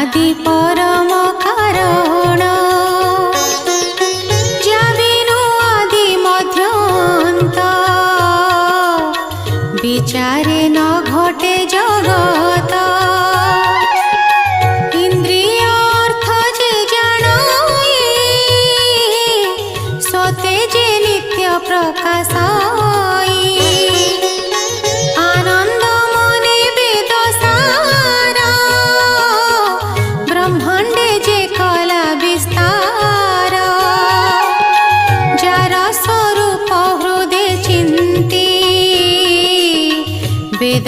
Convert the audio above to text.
आदि परम कारण जाबिनु आदि मध्यंत विचारे न घटे जगत इंद्रिय अर्थ जे जानाए सते जे नित्य प्रकाशाई आनंद मने वेद सारा ब्रह्मांडे जे कला विस्तार जार स्वरूप हृदय चिंती वेद